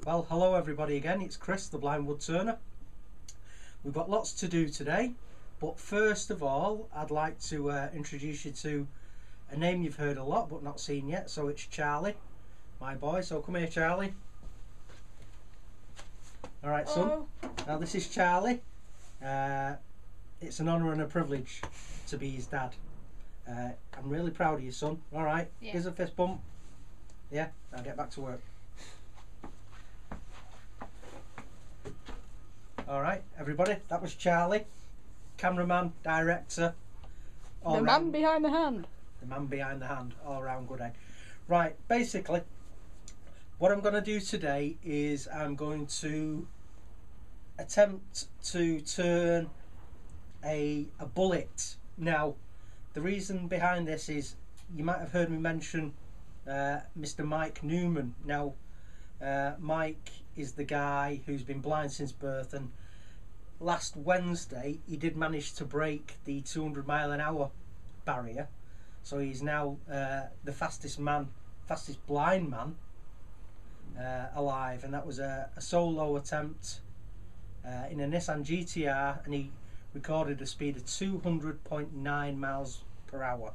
Well, hello everybody again, it's Chris, the Blind Wood Turner. We've got lots to do today, but first of all, I'd like to introduce you to a name you've heard a lot but not seen yet. So it's Charlie, my boy. So come here, Charlie. Alright, son. Now this is Charlie. It's an honour and a privilege to be his dad. I'm really proud of you, son. Alright, yeah. Here's a fist bump. Yeah, I'll get back to work. Alright, everybody, that was Charlie, cameraman, director, the man behind the hand. The man behind the hand, all round good egg. Right, basically, what I'm going to do today is I'm going to attempt to turn a bullet. Now, the reason behind this is, you might have heard me mention Mr. Mike Newman. Now, Mike is the guy who's been blind since birth, and last Wednesday he did manage to break the 200-mile-an-hour barrier, so he's now the fastest blind man alive, and that was a solo attempt in a Nissan GTR, and he recorded a speed of 200.9 miles per hour.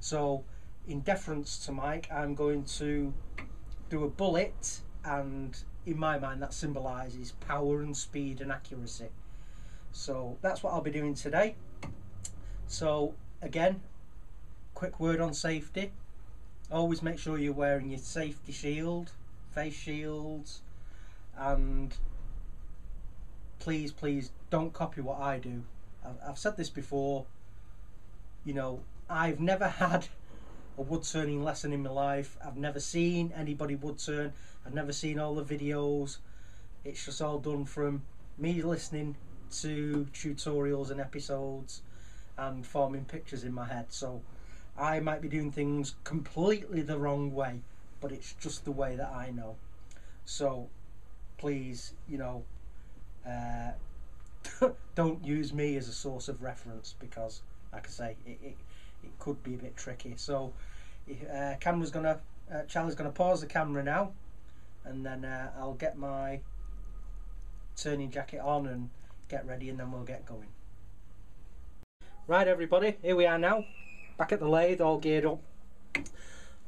So in deference to Mike, I'm going to do a bullet, and in my mind that symbolises power and speed and accuracy. So that's what I'll be doing today. So again, quick word on safety. Always make sure you're wearing your safety shield, face shields, and please don't copy what I do. I've said this before, you know, I've never had a wood turning lesson in my life. I've never seen anybody wood turn. I've never seen all the videos. It's just all done from me listening to tutorials and episodes and forming pictures in my head. So I might be doing things completely the wrong way, but it's just the way that I know. So please, you know, don't use me as a source of reference, because like I say, it could be a bit tricky. So Charlie's gonna pause the camera now, and then I'll get my turning jacket on and get ready, and then we'll get going. Right everybody, here we are now, back at the lathe, all geared up.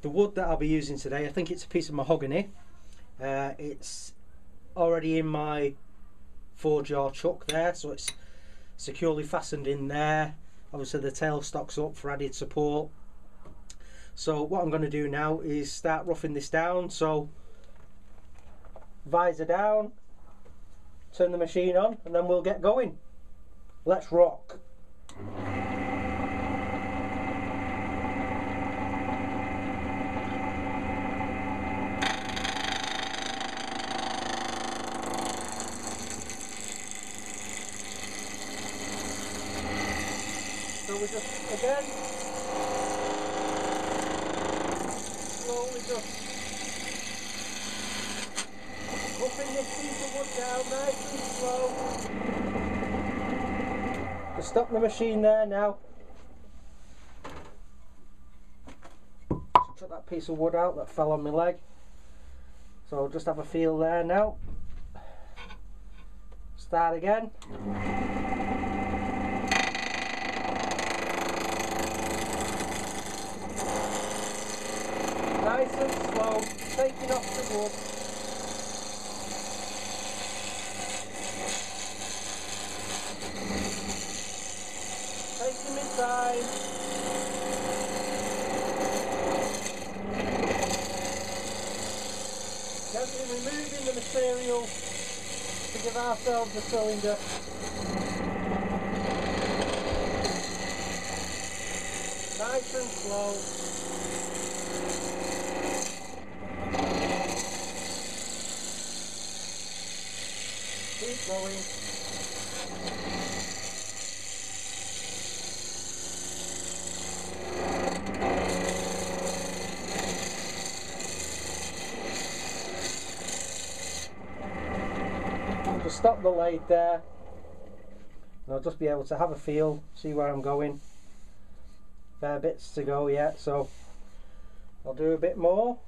The wood that I'll be using today, I think it's a piece of mahogany. It's already in my 4-jaw chuck there, so it's securely fastened in there. Obviously the tailstock's up for added support. So what I'm going to do now is start roughing this down. So visor down, turn the machine on, and then we'll get going. Let's rock. So we just, again, slowly just roughing this piece of wood down nice and slow. Just stop the machine there now. Just took that piece of wood out that fell on my leg. So I'll just have a feel there now. Start again. Nice and slow, taking off the wood. Taking my time. Gently removing the material to give ourselves a cylinder. Nice and slow. Keep going. Just stop the lathe there, and I'll just be able to have a feel, see where I'm going. Fair bits to go yet, so I'll do a bit more.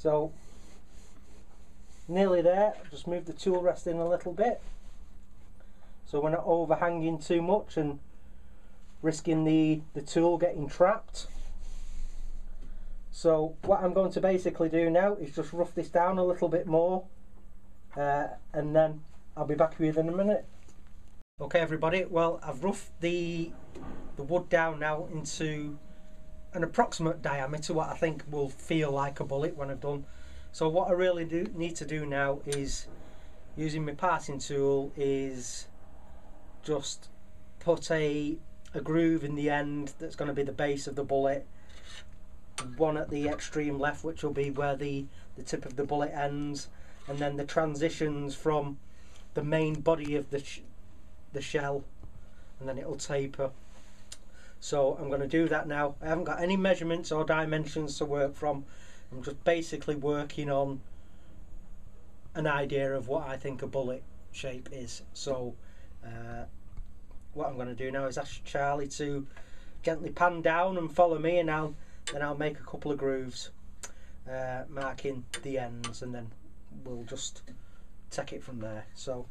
So nearly there. Just move the tool rest in a little bit so we're not overhanging too much and risking the tool getting trapped. So what I'm going to basically do now is just rough this down a little bit more, and then I'll be back with you in a minute. Okay everybody, well I've roughed the wood down now into an approximate diameter, what I think will feel like a bullet when I've done. So what I really need to do now is, using my parting tool, is just put a groove in the end that's going to be the base of the bullet, one at the extreme left which will be where the tip of the bullet ends, and then the transitions from the main body of the shell, and then it'll taper. So I'm going to do that now. I haven't got any measurements or dimensions to work from. I'm just basically working on an idea of what I think a bullet shape is. So what I'm going to do now is ask Charlie to gently pan down and follow me, and then I'll make a couple of grooves marking the ends, and then we'll just take it from there. So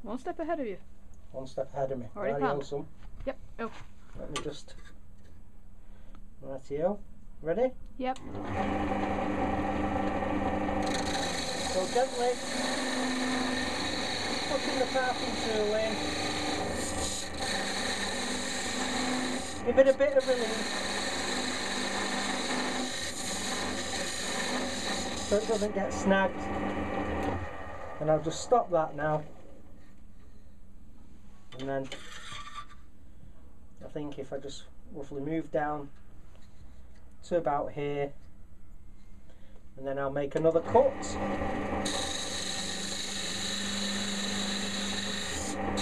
one step ahead of you. One step ahead of me. Already Rightio. Yep. Oh. Let me just. Rightio. Ready? Yep. So gently putting the parting tool in. Give it a bit of relief so it doesn't get snagged. And I'll just stop that now. And then I think if I just roughly move down to about here, and then I'll make another cut.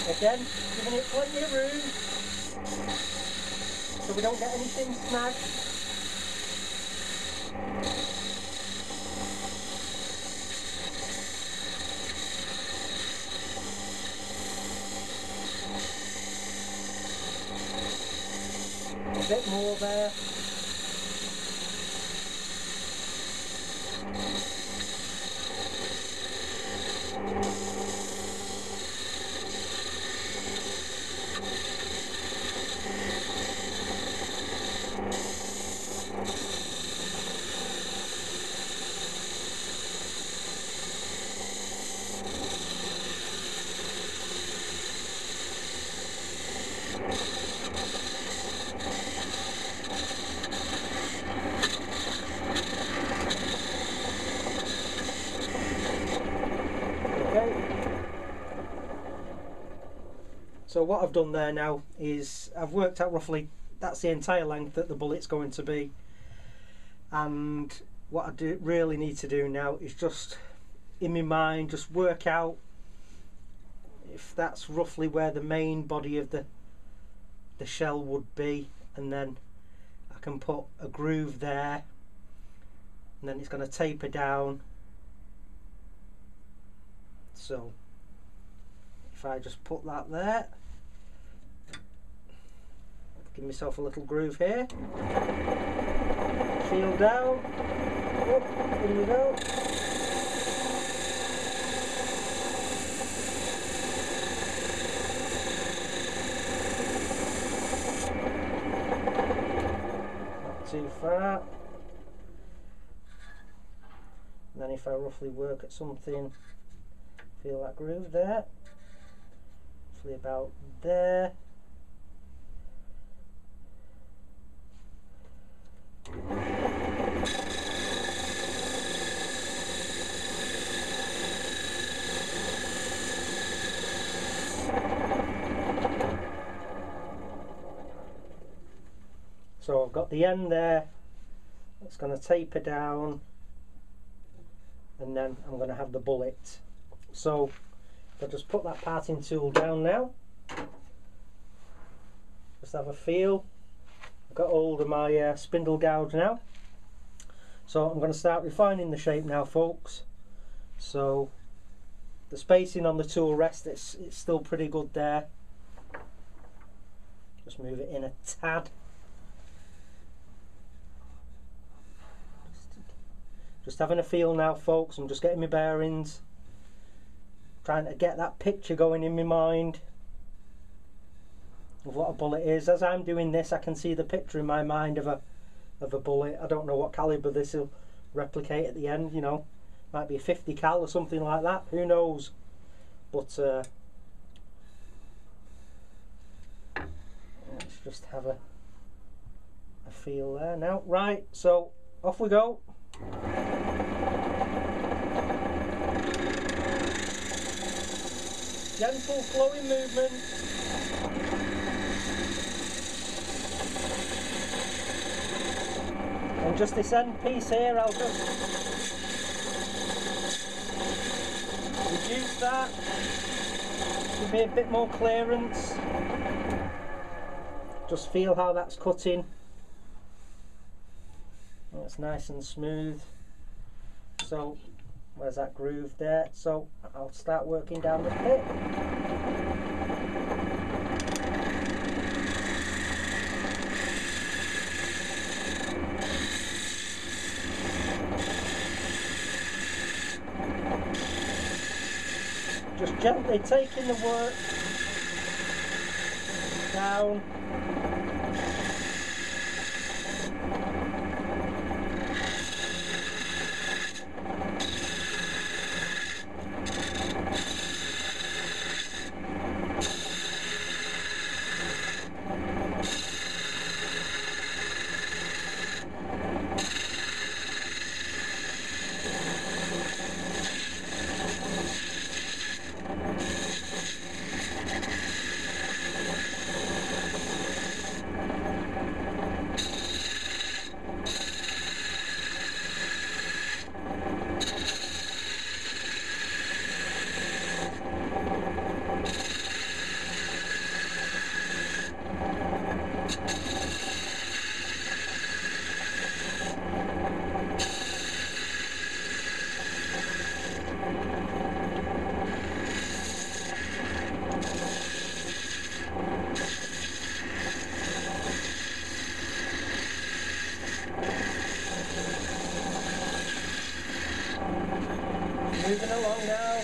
Again, giving it plenty of room so we don't get anything snagged. A bit more there. So what I've done there now is I've worked out roughly that's the entire length that the bullet's going to be, and what I really need to do now is just in my mind just work out if that's roughly where the main body of the shell would be, and then I can put a groove there, and then it's going to taper down. So if I just put that there, give myself a little groove here, feel down, up, in we go. Not too far. And then if I roughly work at something, feel that groove there, roughly about there. So I've got the end there, it's going to taper down, and then I'm going to have the bullet. So I'll just put that parting tool down now, just have a feel. I've got hold of my spindle gouge now, so I'm going to start refining the shape now, folks. So the spacing on the tool rest, it's still pretty good there. Just move it in a tad. Just having a feel now, folks. I'm just getting my bearings, trying to get that picture going in my mind of what a bullet is. As I'm doing this, I can see the picture in my mind of a bullet. I don't know what caliber this will replicate at the end, you know. Might be a 50 cal or something like that, who knows. But let's just have a feel there now. Right, so off we go. Gentle flowing movement. And just this end piece here, I'll just reduce that, give me a bit more clearance. Just feel how that's cutting. That's nice and smooth. So where's that groove there? So I'll start working down the pit. Just gently taking the work down. Moving along now.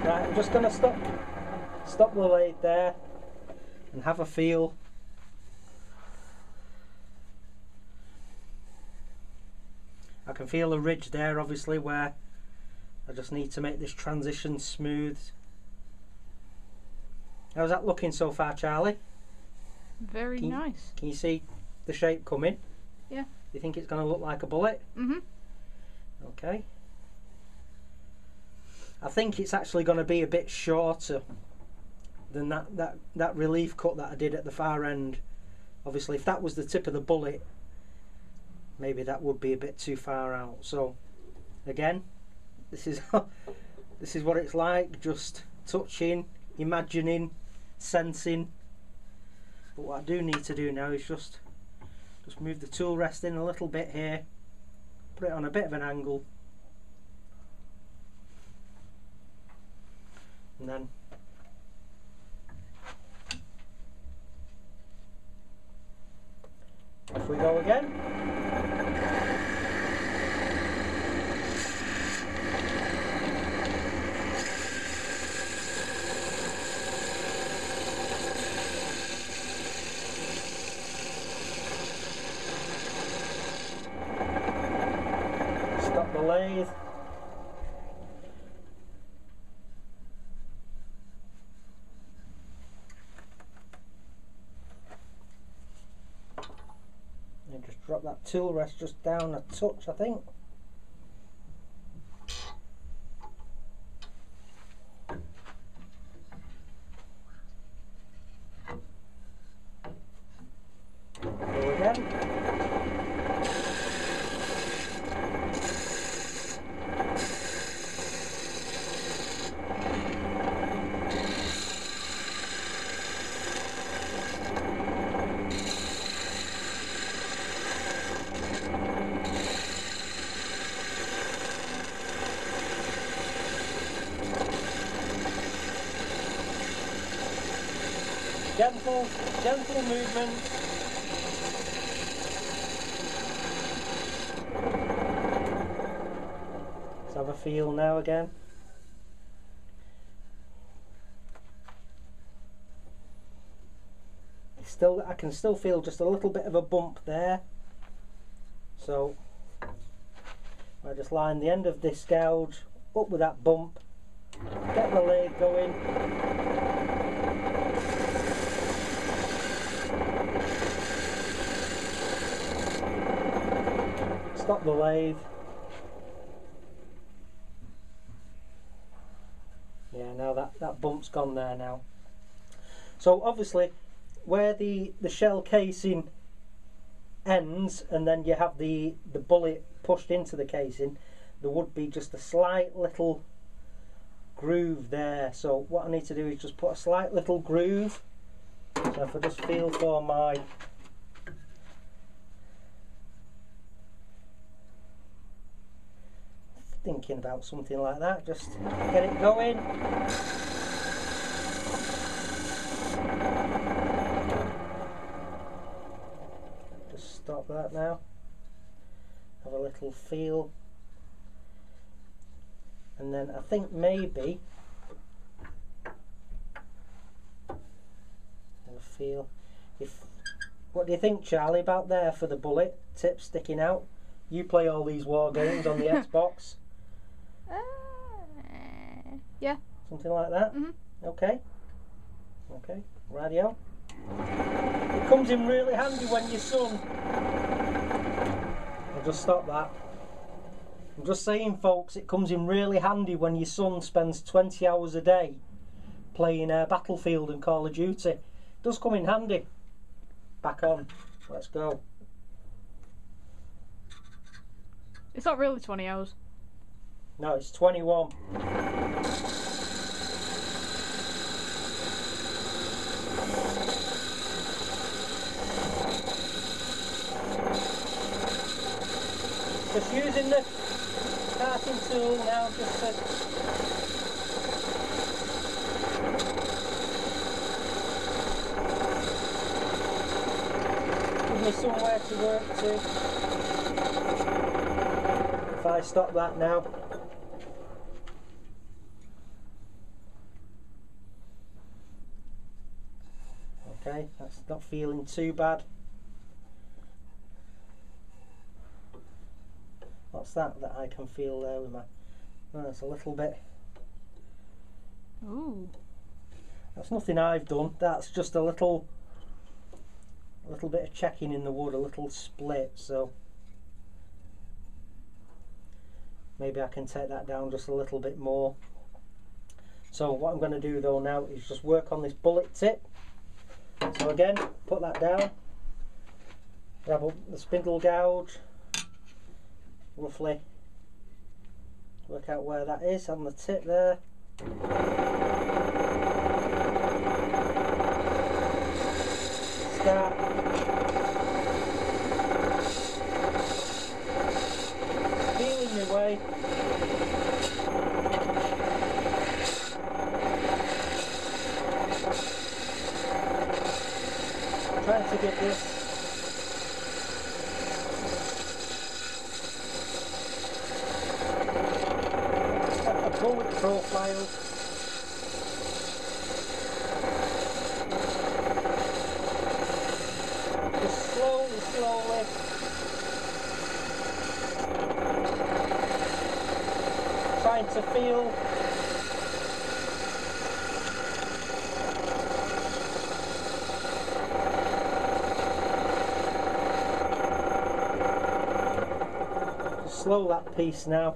Right, I'm just going to stop the lathe there and have a feel. I can feel a ridge there, obviously, where I just need to make this transition smooth. How's that looking so far, Charlie? Very nice. Can you see the shape coming? Yeah. You think it's going to look like a bullet? Mhm. Okay. I think it's actually going to be a bit shorter than that relief cut that I did at the far end. Obviously, if that was the tip of the bullet, maybe that would be a bit too far out. So, again, this is this is what it's like. Just touching, imagining, sensing. But what I do need to do now is just move the tool rest in a little bit here, put it on a bit of an angle. And then off we go again. Stop the lathe. Just drop that tool rest just down a touch, I think. Go again. Gentle movements. Let's have a feel now again. I can still feel just a little bit of a bump there. So I just line the end of this gouge up with that bump, get the lathe going. Stop the lathe. Yeah, now that bump's gone there now. So obviously where the shell casing ends and then you have the bullet pushed into the casing, there would be just a slight little groove there. So what I need to do is just put a slight little groove. So if I just feel for my thinking about something like that, just get it going. Just stop that now. Have a little feel. And then I think maybe have a feel. What do you think, Charlie, about there for the bullet tip sticking out? You play all these war games on the Xbox. Yeah. Something like that? Mm-hmm. Okay. Okay. Radio. It comes in really handy when your son... I'll just stop that. I'm just saying, folks, it comes in really handy when your son spends 20 hours a day playing Battlefield and Call of Duty. It does come in handy. Back on. Let's go. It's not really 20 hours. No, it's 21. Just using the starting tool now, just to give me somewhere to work to. If I stop that now. Okay, that's not feeling too bad. What's that I can feel there with my... Oh, it's a little bit... Ooh. That's nothing I've done. That's just a little bit of checking in the wood, a little split. So maybe I can take that down just a little bit more. So what I'm going to do though now is just work on this bullet tip. So again, put that down, grab up the spindle gouge, roughly work out where that is on the tip there. Start feeling my way. Trying to get this a bullet profile. Just slowly trying to feel slow that piece now.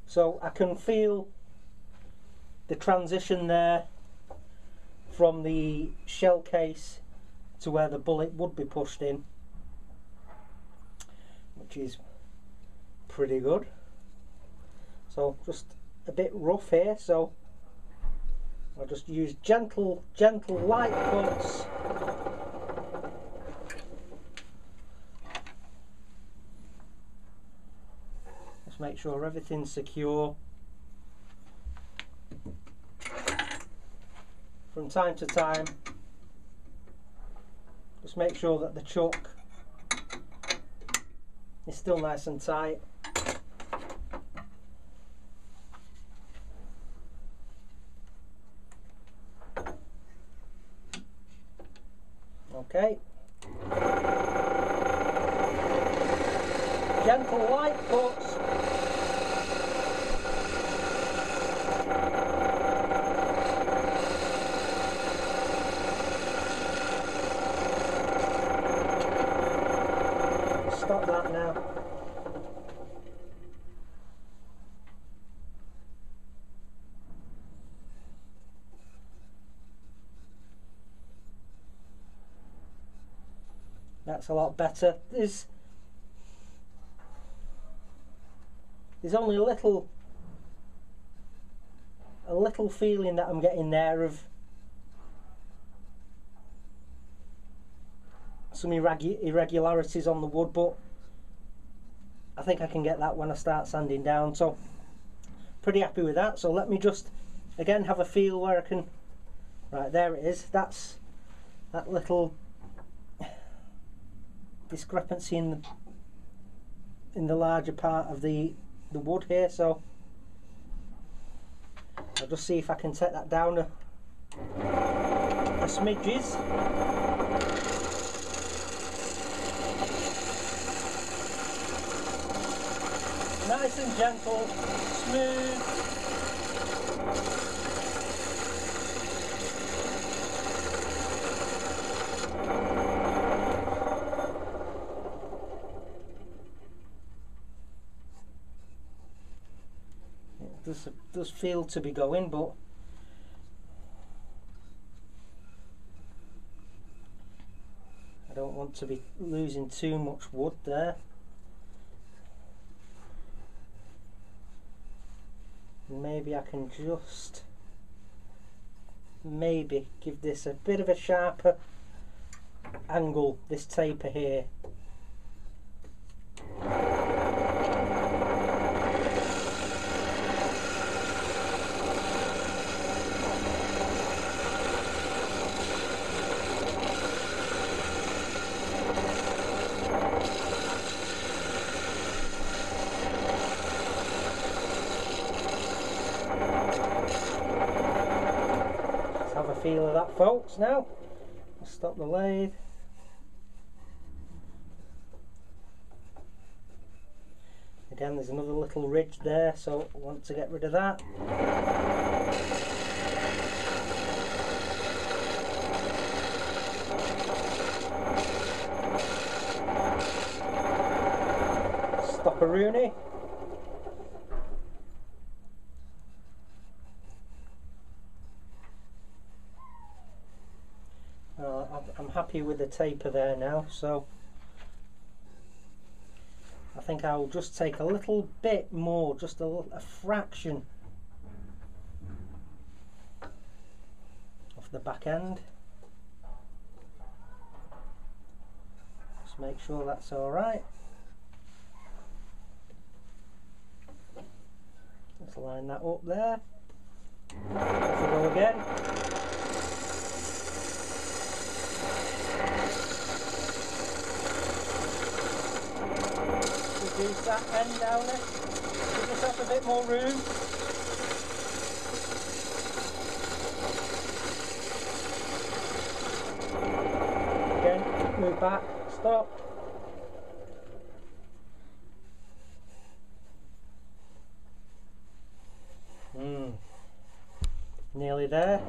So I can feel the transition there from the shell case to where the bullet would be pushed in, which is pretty good. So just a bit rough here, so I'll just use gentle light cuts. Make sure everything's secure. from time to time. Just make sure that the chuck is still nice and tight. Okay. Gentle light cuts. Stop that now. That's a lot better. There's only a little feeling that I'm getting there of some irregularities on the wood, but I think I can get that when I start sanding down, so pretty happy with that. So let me just again have a feel where I can. Right, there it is. That's that little discrepancy in the larger part of the wood here, so I'll just see if I can take that down a smidges. Nice and gentle, smooth. It does feel to be going, but I don't want to be losing too much wood there. Maybe I can just maybe give this a bit of a sharper angle, this taper here. Feel of that, folks. Now I'll stop the lathe. Again, there's another little ridge there, so I want to get rid of that. Stop a Rooney. I'm happy with the taper there now, so I think I'll just take a little bit more, just a fraction off the back end. Just make sure that's all right. Let's line that up there. Off we go again. Reduce that end down it. Give yourself a bit more room. Again, move back, stop. Nearly there.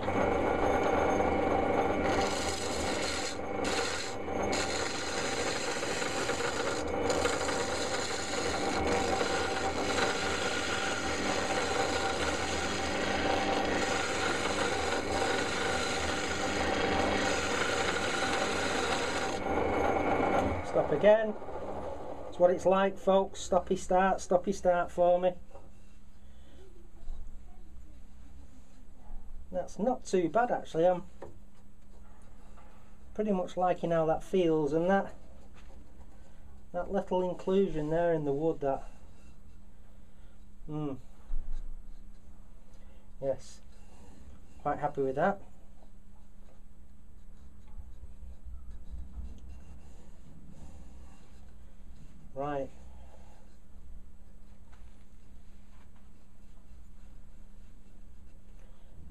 Stop again. That's what it's like, folks. Stoppy start for me. That's not too bad actually. I'm pretty much liking how that feels, and that little inclusion there in the wood, that yes, quite happy with that. Right.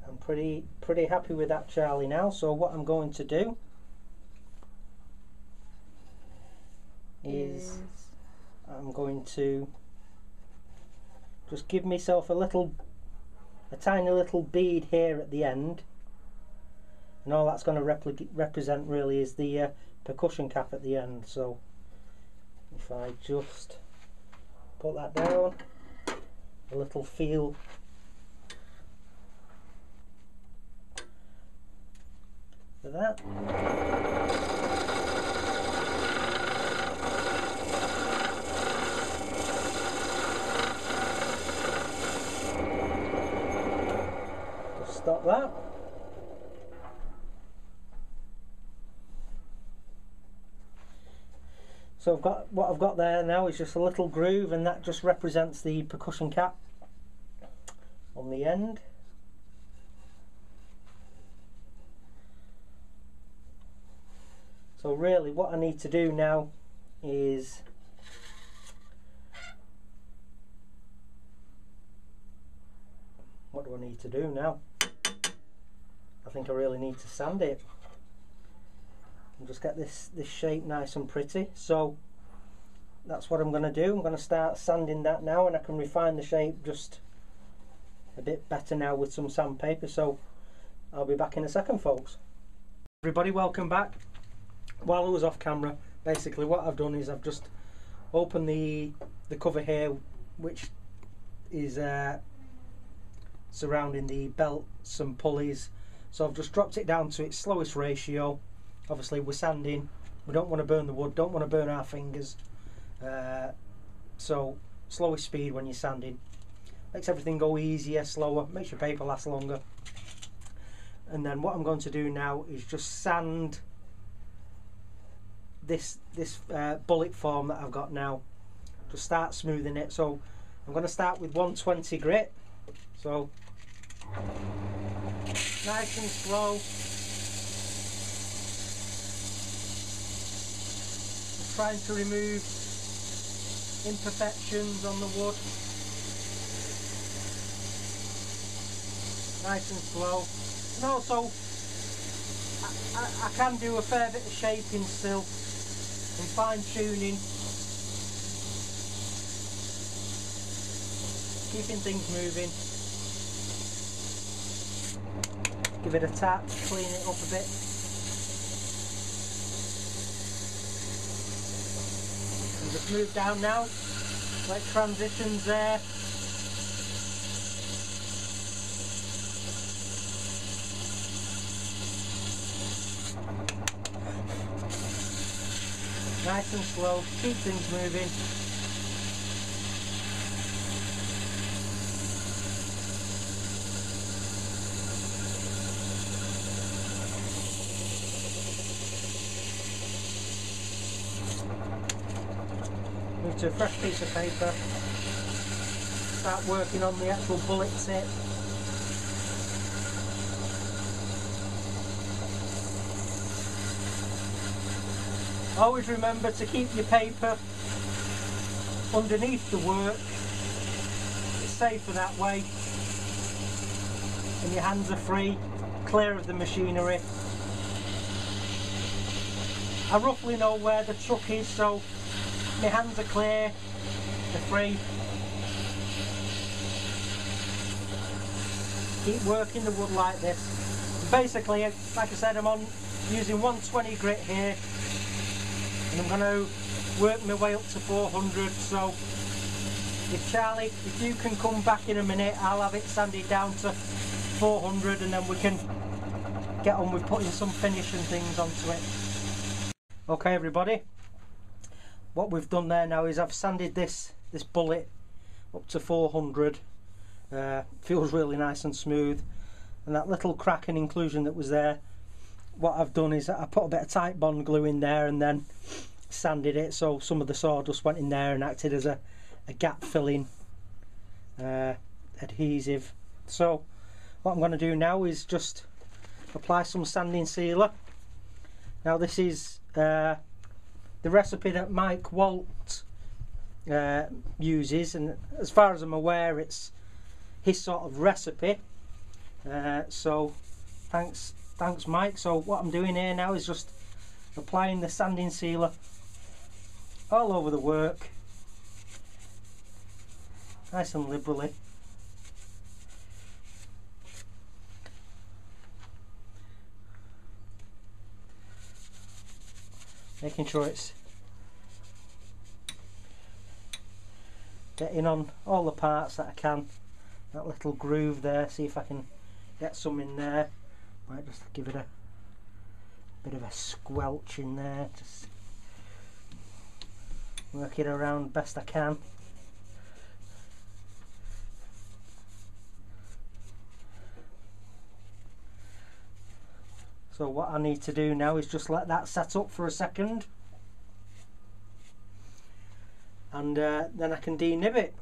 I'm pretty happy with that, Charlie, now. So what I'm going to do is I'm going to just give myself a tiny little bead here at the end, and all that's going to represent really is the percussion cap at the end. So if I just put that down, a little feel for that. Just stop that. So what I've got there now is just a little groove, and that just represents the percussion cap on the end. So really what I need to do now is what do I need to do now? I think I really need to sand it and just get this shape nice and pretty. So that's what I'm going to do. I'm going to start sanding that now, and I can refine the shape just a bit better now with some sandpaper. So I'll be back in a second, folks. Everybody, welcome back. While I was off camera, basically what I've done is I've just opened the cover here, which is surrounding the belts and pulleys. So I've just dropped it down to its slowest ratio. Obviously we're sanding, we don't want to burn the wood, don't want to burn our fingers, so slowest speed when you're sanding makes everything go easier, slower, makes your paper last longer. And then what I'm going to do now is just sand this bullet form that I've got now. Just start smoothing it. So I'm going to start with 120 grit, so nice and slow. Just trying to remove imperfections on the wood. Nice and slow. And also I can do a fair bit of shaping still and fine tuning, keeping things moving. Give it a tap, clean it up a bit. And just move down now, like transitions there. Nice and slow, keep things moving. Move to a fresh piece of paper. Start working on the actual bullet tip. Always remember to keep your paper underneath the work. It's safer that way, and your hands are free, clear of the machinery. I roughly know where the truck is, so my hands are clear, they're free. Keep working the wood like this. Basically, like I said, I'm using 120 grit here. And I'm going to work my way up to 400. So if you can come back in a minute, I'll have it sanded down to 400, and then we can get on with putting some finish and things onto it. Okay everybody, what we've done there now is I've sanded this bullet up to 400. Feels really nice and smooth, and that little crack and inclusion that was there, what I've done is I put a bit of tight bond glue in there and then sanded it, so some of the sawdust went in there and acted as a gap filling adhesive. So what I'm going to do now is just apply some sanding sealer. Now this is the recipe that Mike uses, and as far as I'm aware it's his sort of recipe, so thanks Mike. So what I'm doing here now is just applying the sanding sealer all over the work, nice and liberally. Making sure it's getting on all the parts that I can. That little groove there, see if I can get some in there. Might just give it a bit of a squelch in there, just work it around best I can. So what I need to do now is just let that set up for a second, and then I can denib it.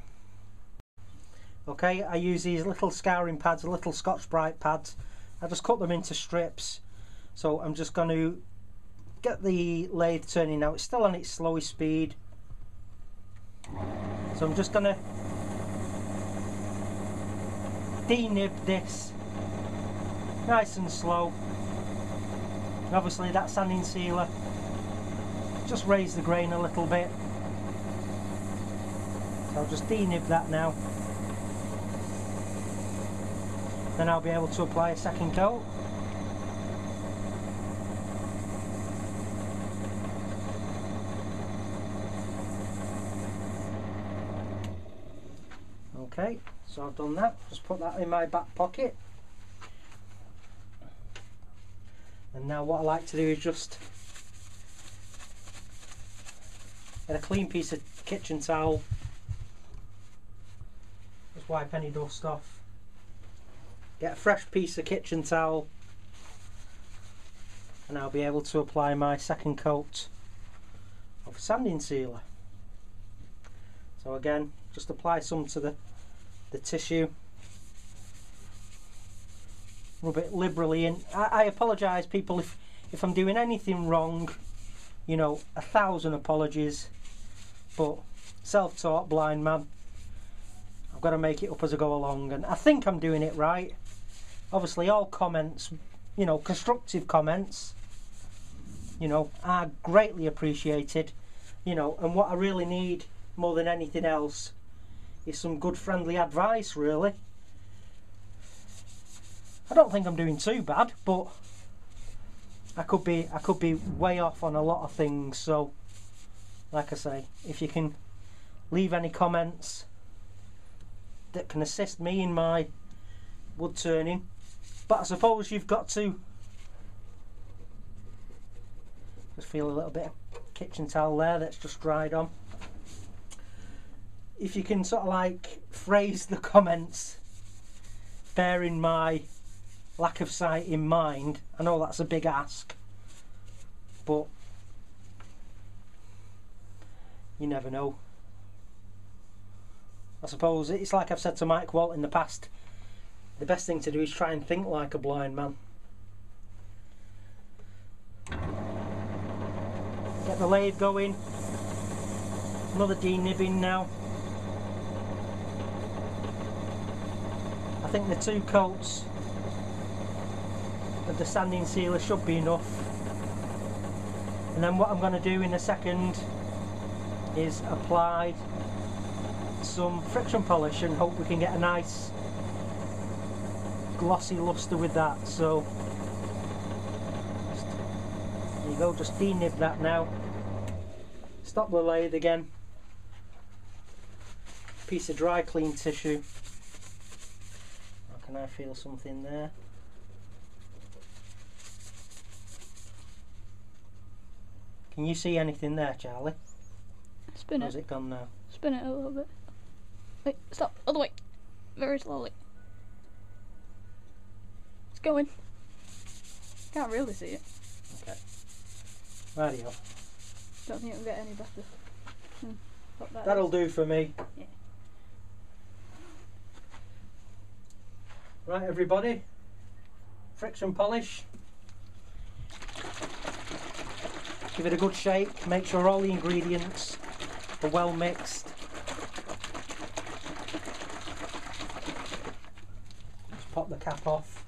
Okay, I use these little scouring pads, little Scotch-Brite pads. I just cut them into strips. So I'm just going to get the lathe turning now. It's still on its slowest speed. So I'm just going to denib this nice and slow. And obviously that sanding sealer just raise the grain a little bit. So I'll just denib that now. Then I'll be able to apply a second coat. Okay, so I've done that. Just put that in my back pocket. And now what I like to do is just get a clean piece of kitchen towel. Just wipe any dust off. Get a fresh piece of kitchen towel, and I'll be able to apply my second coat of sanding sealer. So again, just apply some to the tissue, rub it liberally in. I apologise people if I'm doing anything wrong, you know, 1,000 apologies, but self-taught blind man, I've got to make it up as I go along, and I think I'm doing it right. Obviously all comments, you know, constructive comments, you know, are greatly appreciated, you know, and what I really need more than anything else is some good friendly advice, really. I don't think I'm doing too bad, but I could be way off on a lot of things. So like I say, if you can leave any comments that can assist me in my wood turning. But I suppose you've got to just feel a little bit of kitchen towel there that's just dried on. If you can sort of like phrase the comments bearing my lack of sight in mind, I know that's a big ask, but you never know. I suppose it's like I've said to Mike Walt in the past, the best thing to do is try and think like a blind man. Get the lathe going. Another denibbing now. I think the 2 coats of the sanding sealer should be enough. And then what I'm going to do in a second is apply some friction polish and hope we can get a nice glossy lustre with that. So there you go, just denib that now. Stop the lathe again. Piece of dry clean tissue. How can I feel something there? Can you see anything there, Charlie? Spin it. Or is it gone now? Spin it a little bit. Wait, stop. Other way. Very slowly. It's going. Can't really see it. Okay. Radio. Don't think it'll get any better. That'll do for me. Yeah. Right, everybody. Friction polish. Give it a good shake. Make sure all the ingredients are well mixed. pop the cap off.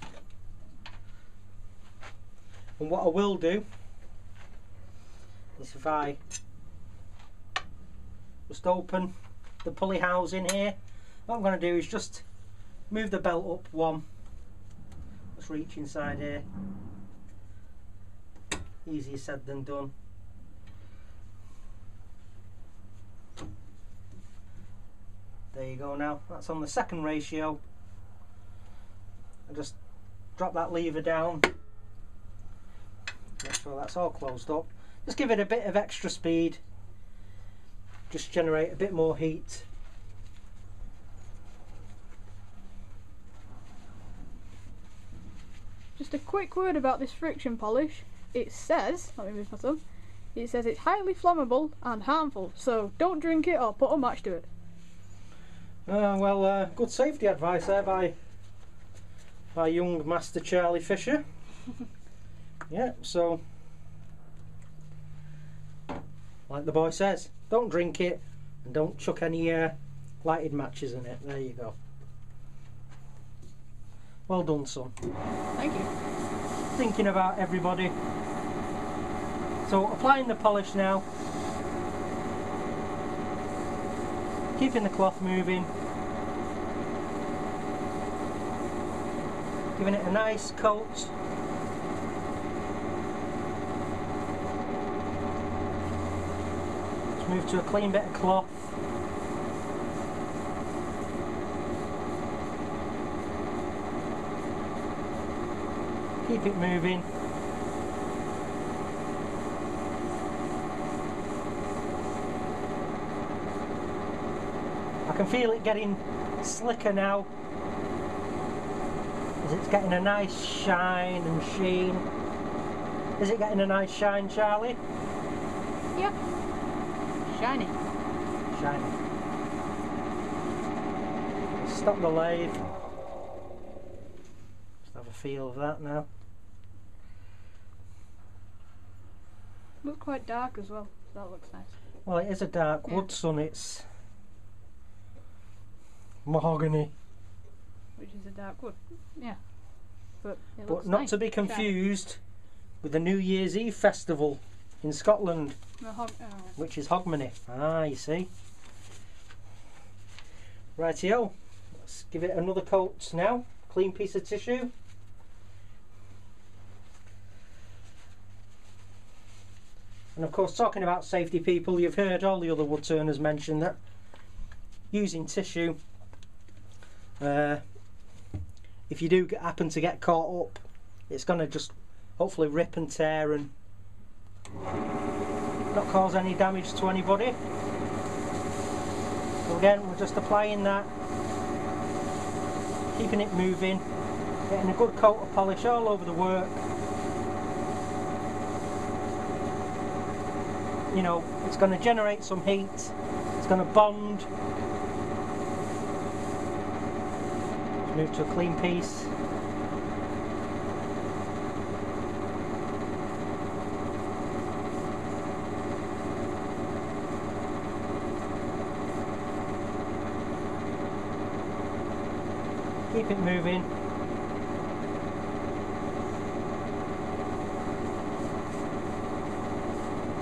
And what I will do is if I just open the pulley housing here, what I'm going to do is just move the belt up one. Just reach inside here. Easier said than done. There you go now. That's on the second ratio. I just drop that lever down. Make sure that's all closed up. Just give it a bit of extra speed. Just generate a bit more heat. Just a quick word about this friction polish. It says, let me move my thumb, it says it's highly flammable and harmful, so don't drink it or put a match to it. Good safety advice there by young Master Charlie Fisher. Yeah, so like the boy says, don't drink it and don't chuck any lighted matches in it. There you go. Well done, son. Thank you. Thinking about everybody. So applying the polish now, keeping the cloth moving, giving it a nice coat. Let's move to a clean bit of cloth. Keep it moving. I can feel it getting slicker now as it's getting a nice shine and sheen. Is it getting a nice shine, Charlie? Yep. Shiny. Shiny. Stop the lathe. Just have a feel of that now. Looks quite dark as well, so that looks nice. Well, it is a dark wood, son. It's mahogany. Which is a dark wood. Yeah. But But not nice. to be confused with the New Year's Eve festival in Scotland, which is Hogmanay. Ah, you see. Rightio. Let's give it another coat now. Clean piece of tissue. And of course, talking about safety, people, you've heard all the other wood turners mention that using tissue, if you do happen to get caught up, it's going to just hopefully rip and tear and not cause any damage to anybody. So again, we're just applying that, keeping it moving, getting a good coat of polish all over the work. You know, it's going to generate some heat, it's going to bond. Let's move to a clean piece. Keep it moving.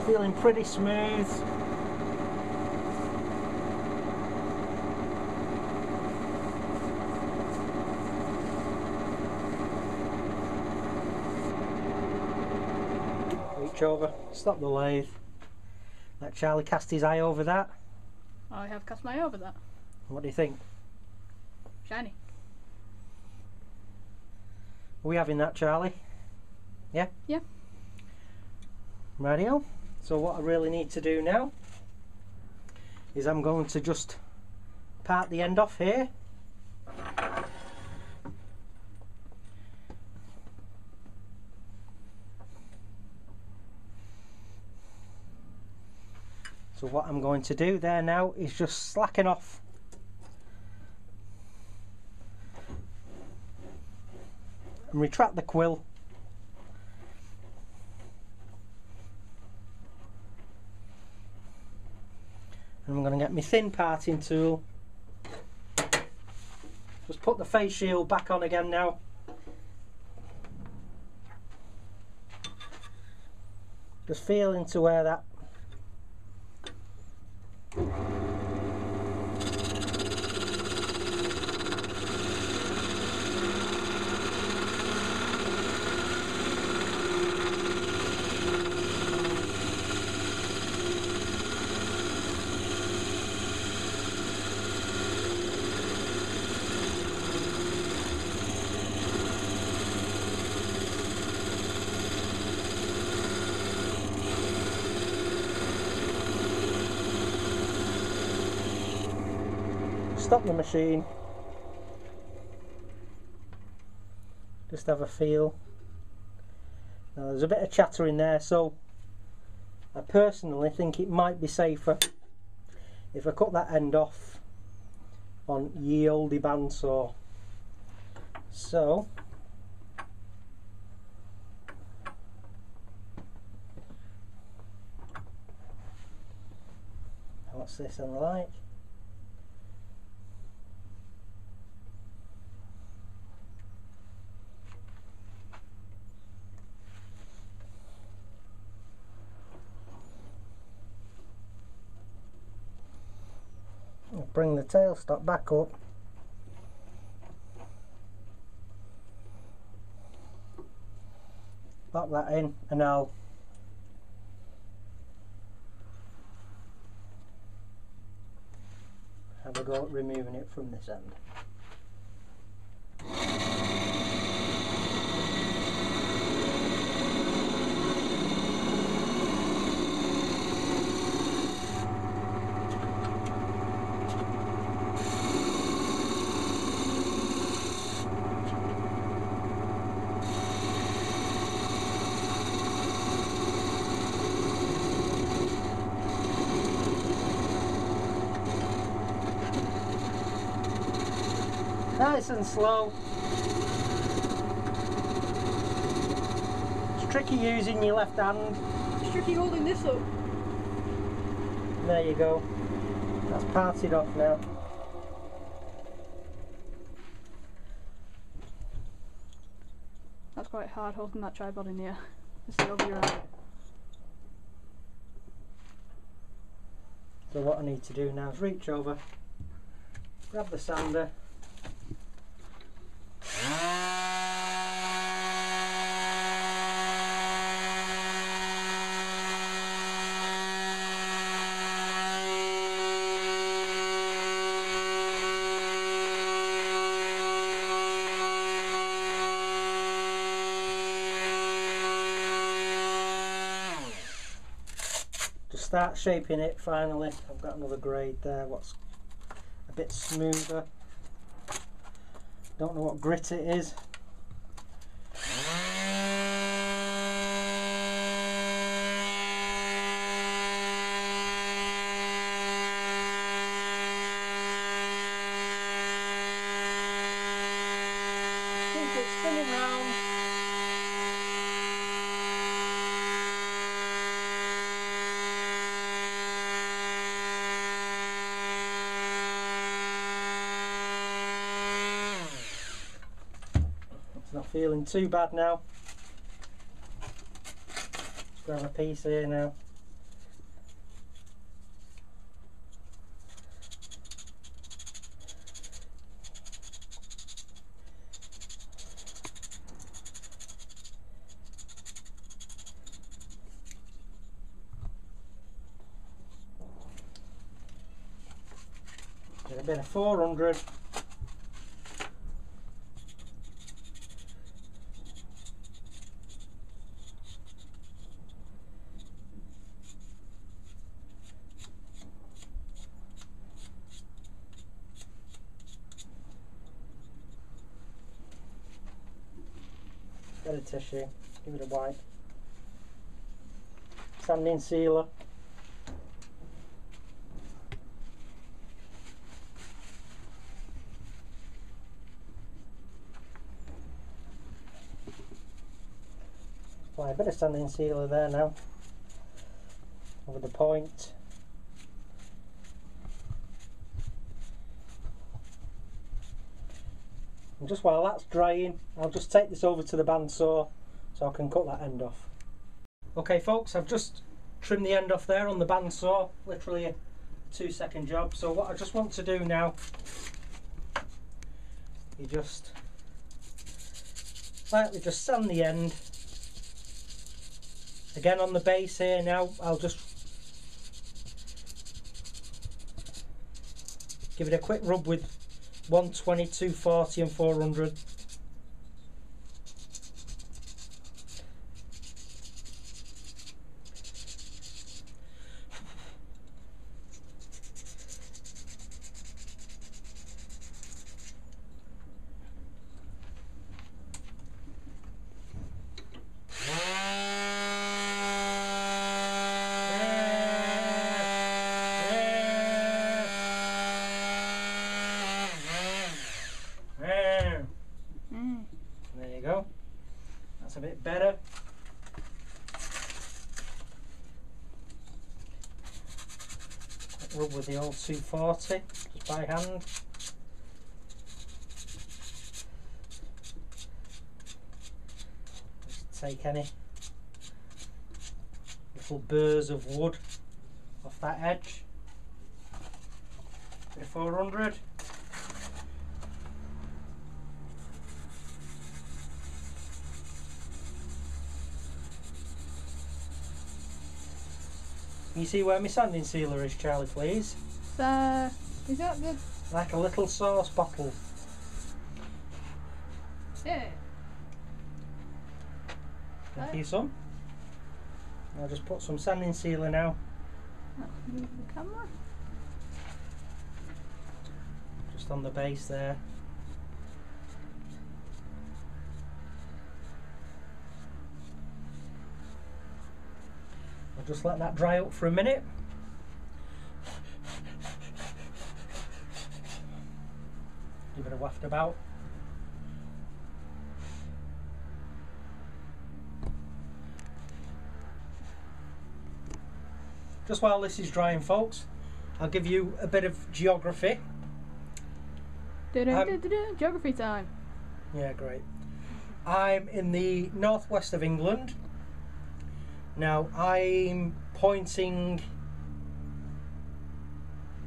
Feeling pretty smooth. Reach over, stop the lathe. Let Charlie cast his eye over that. I have cast my eye over that. What do you think? Shiny. Are we having that, Charlie? Yeah? Yeah. Radio. So what I really need to do now is I'm going to just part the end off here. So what I'm going to do there now is just slacken off and retract the quill. And I'm going to get my thin parting tool Just put the face shield back on again now. Just feel into where that stop the machine, just have a feel. Now there's a bit of chatter in there, so I personally think it might be safer if I cut that end off on ye olde bandsaw. So what's this on the light? Bring the tailstock back up. Lock that in, and I'll have a go at removing it from this end. Nice and slow. It's tricky using your left hand. It's tricky holding this up. There you go. That's parted off now. That's quite hard holding that tripod in the air. Just see over your eye. So what I need to do now is reach over, grab the sander, start shaping it finally. I've got another grade there, what's a bit smoother. Don't know what grit it is. Keep it spinning round. Not feeling too bad now. Let's grab a piece here now. Get a bit of 400. Bit of tissue, give it a wipe. Sanding sealer. Apply a bit of sanding sealer there now, over the point. And just while that's drying, I'll just take this over to the bandsaw so I can cut that end off. Okay folks, I've just trimmed the end off there on the bandsaw, literally a 2-second job. So what I just want to do now, you just lightly just sand the end. Again on the base here now, I'll just give it a quick rub with 120, 240 and 400. There you go. That's a bit better. Rub with the old 240 just by hand. Just take any little burrs of wood off that edge. Bit of 400. Can you see where my sanding sealer is, Charlie, please? Is that the... Like a little sauce bottle. Yeah. Thank you, son. I'll just put some sanding sealer now. Move the camera. Just on the base there. I'll just let that dry up for a minute. Give it a waft about. Just while this is drying, folks, I'll give you a bit of geography. Geography time. Yeah, great. I'm in the northwest of England. Now I'm pointing...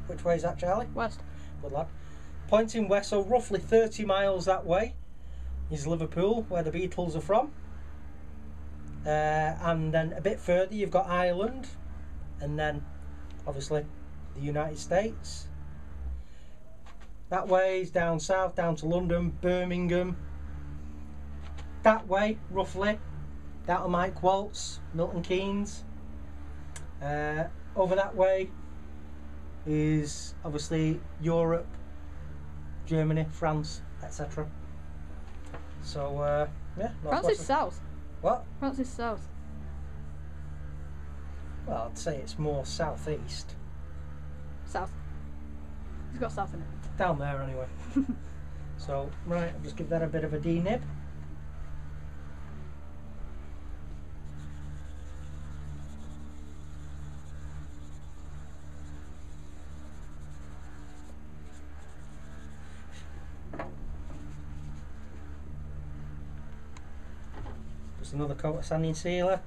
Which way is that, Charlie? West. Good lad. Pointing west, so roughly 30 miles that way is Liverpool, where the Beatles are from. And then a bit further you've got Ireland, and then obviously the United States. That way is down south, down to London, Birmingham. That way, roughly, down to Mike Waltz, Milton Keynes. Over that way is obviously Europe, Germany, France, etc. So yeah. France is south. What? France is south. Well, I'd say it's more southeast. South. It's got south in it. Down there anyway. So right, I'll just give that a bit of a denib. Just another coat of sanding sealer.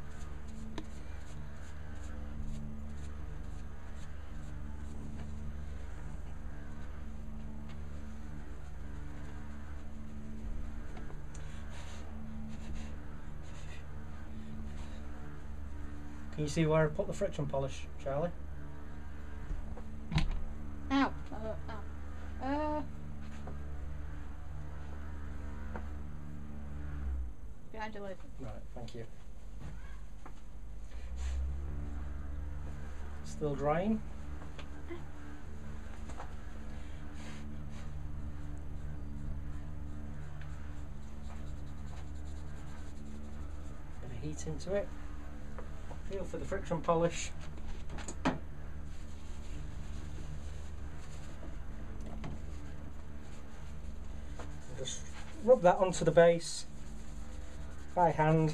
Can you see where I put the friction polish, Charlie? Ow. Ow. Behind your leg. Right, thank you. Still drying. Bit of heat into it. Feel for the friction polish. Just rub that onto the base by hand,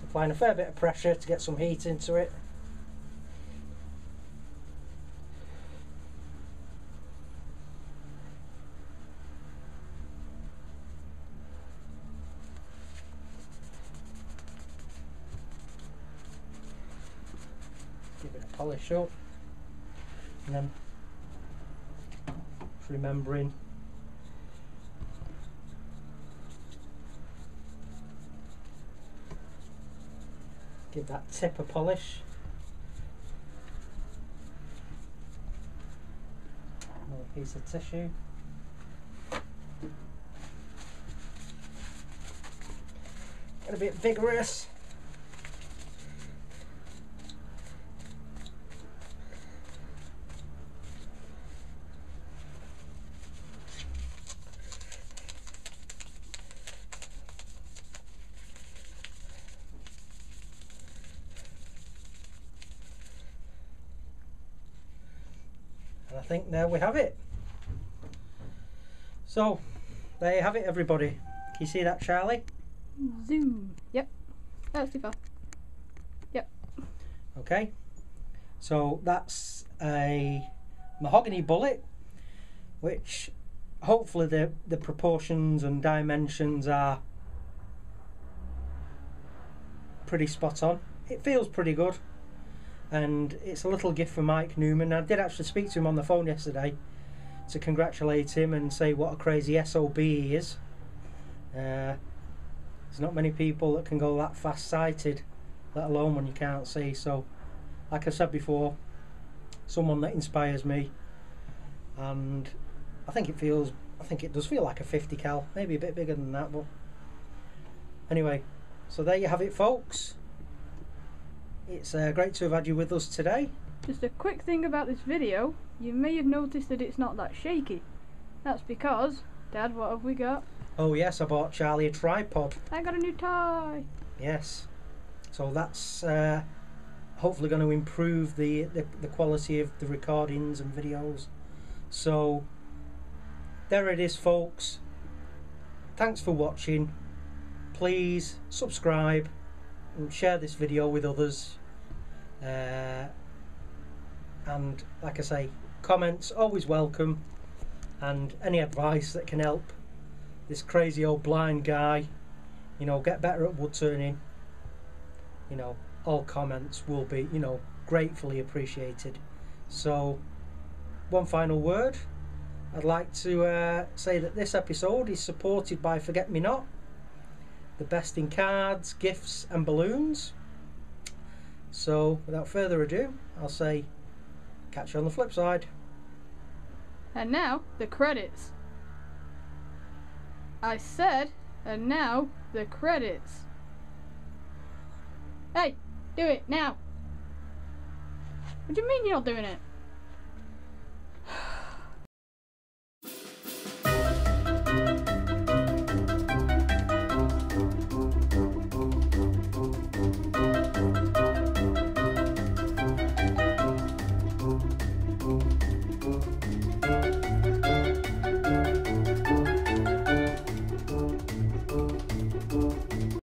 applying a fair bit of pressure to get some heat into it. bit of polish up, and then remembering give that tip a polish. Another piece of tissue. Get a bit vigorous. And I think there we have it. So, there you have it, everybody. Can you see that, Charlie? Zoom. Yep. That's too far. Yep. Okay. So that's a mahogany bullet, which hopefully the proportions and dimensions are pretty spot on. It feels pretty good. And it's a little gift for Mike Newman. I did actually speak to him on the phone yesterday to congratulate him and say what a crazy SOB he is. There's not many people that can go that fast-sighted, let alone when you can't see. So, like I said before, someone that inspires me, and I think it does feel like a 50 cal, maybe a bit bigger than that. But anyway, so there you have it, folks. It's great to have had you with us today. Just a quick thing about this video, you may have noticed that it's not that shaky. That's because, Dad, what have we got? Oh yes, I bought Charlie a tripod. I got a new toy. Yes, so that's hopefully going to improve the quality of the recordings and videos. So there it is, folks. Thanks for watching. Please subscribe and share this video with others. And like I say, comments always welcome, and any advice that can help this crazy old blind guy, you know, get better at wood turning, you know, all comments will be, you know, gratefully appreciated. So one final word, I'd like to say that this episode is supported by Forget Me Not, the best in cards, gifts and balloons. So without further ado, I'll say catch you on the flip side. And now, the credits. I said, and now, the credits. Hey, do it now. What do you mean you're not doing it?